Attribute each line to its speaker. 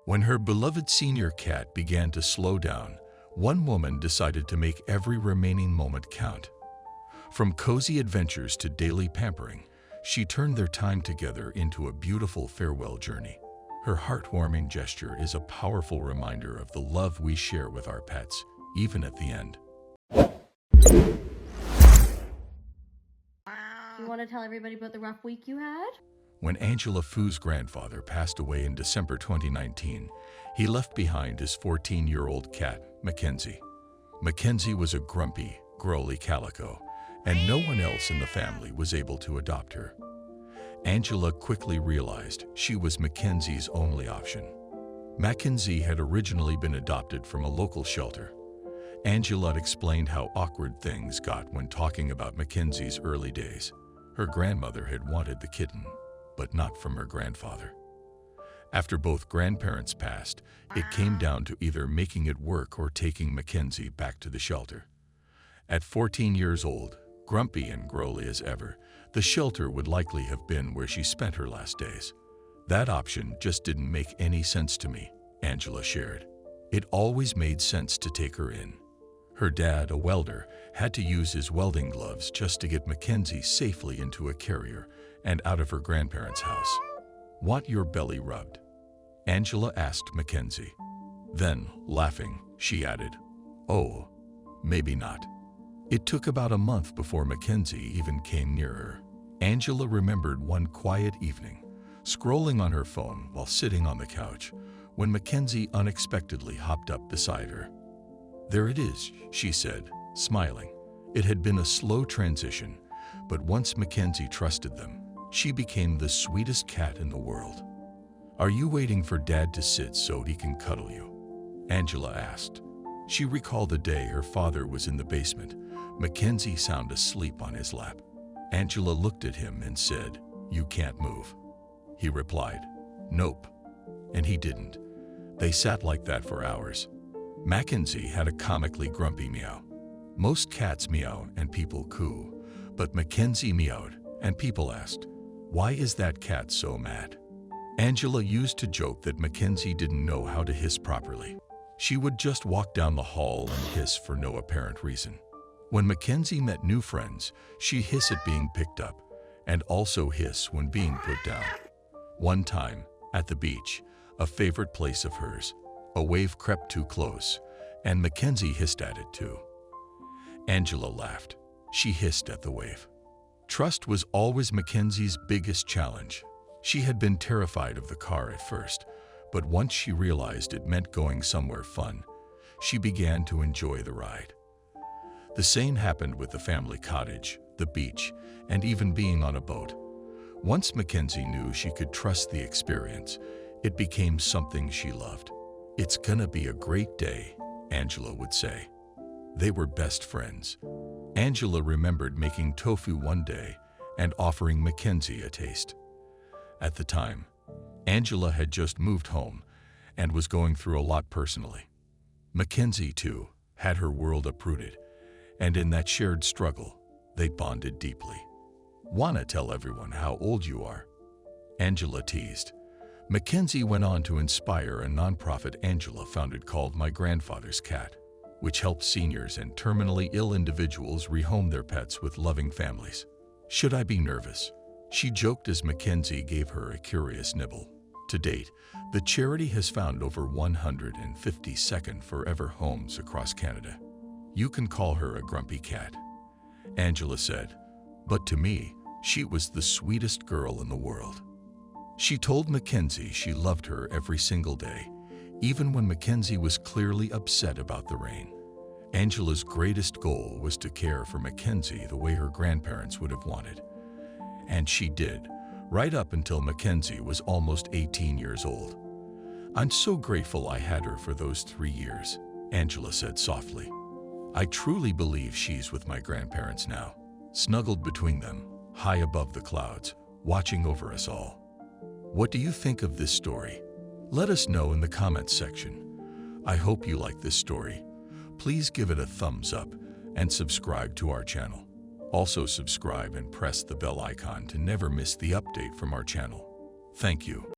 Speaker 1: When her beloved senior cat began to slow down, one woman decided to make every remaining moment count. From cozy adventures to daily pampering, she turned their time together into a beautiful farewell journey. Her heartwarming gesture is a powerful reminder of the love we share with our pets, even at the end.
Speaker 2: You want to tell everybody about the rough week you had?
Speaker 1: When Angela Fu's grandfather passed away in December 2019, he left behind his 14-year-old cat, Mackenzie. Mackenzie was a grumpy, growly calico, and no one else in the family was able to adopt her. Angela quickly realized she was Mackenzie's only option. Mackenzie had originally been adopted from a local shelter. Angela explained how awkward things got when talking about Mackenzie's early days. Her grandmother had wanted the kitten, but not from her grandfather. After both grandparents passed, it came down to either making it work or taking Mackenzie back to the shelter. At 14 years old, grumpy and growly as ever, the shelter would likely have been where she spent her last days. That option just didn't make any sense to me, Angela shared. It always made sense to take her in. Her dad, a welder, had to use his welding gloves just to get Mackenzie safely into a carrier and out of her grandparents' house. "Want your belly rubbed?" Angela asked Mackenzie. Then, laughing, she added, "Oh, maybe not." It took about a month before Mackenzie even came near her. Angela remembered one quiet evening, scrolling on her phone while sitting on the couch, when Mackenzie unexpectedly hopped up beside her. "There it is," she said, smiling. It had been a slow transition, but once Mackenzie trusted them, she became the sweetest cat in the world. "Are you waiting for Dad to sit so he can cuddle you?" Angela asked. She recalled the day her father was in the basement, Mackenzie sound asleep on his lap. Angela looked at him and said, "You can't move." He replied, "Nope." And he didn't. They sat like that for hours. Mackenzie had a comically grumpy meow. Most cats meow and people coo, but Mackenzie meowed and people asked, "Why is that cat so mad?" Angela used to joke that Mackenzie didn't know how to hiss properly. She would just walk down the hall and hiss for no apparent reason. When Mackenzie met new friends, she'd hiss at being picked up and also hiss when being put down. One time, at the beach, a favorite place of hers, a wave crept too close, and Mackenzie hissed at it too. Angela laughed. She hissed at the wave. Trust was always Mackenzie's biggest challenge. She had been terrified of the car at first, but once she realized it meant going somewhere fun, she began to enjoy the ride. The same happened with the family cottage, the beach, and even being on a boat. Once Mackenzie knew she could trust the experience, it became something she loved. "It's gonna be a great day," Angela would say. They were best friends. Angela remembered making tofu one day and offering Mackenzie a taste. At the time, Angela had just moved home and was going through a lot personally. Mackenzie, too, had her world uprooted, and in that shared struggle, they bonded deeply. "Wanna tell everyone how old you are?" Angela teased. Mackenzie went on to inspire a nonprofit Angela founded called My Grandfather's Cat, which helps seniors and terminally ill individuals rehome their pets with loving families. "Should I be nervous?" she joked as Mackenzie gave her a curious nibble. To date, the charity has found over 150 second forever homes across Canada. "You can call her a grumpy cat," Angela said, "but to me, she was the sweetest girl in the world." She told Mackenzie she loved her every single day, even when Mackenzie was clearly upset about the rain. Angela's greatest goal was to care for Mackenzie the way her grandparents would have wanted. And she did, right up until Mackenzie was almost 18 years old. "I'm so grateful I had her for those 3 years," Angela said softly. "I truly believe she's with my grandparents now, snuggled between them, high above the clouds, watching over us all." What do you think of this story? Let us know in the comments section. I hope you like this story. Please give it a thumbs up and subscribe to our channel. Also subscribe and press the bell icon to never miss the update from our channel. Thank you.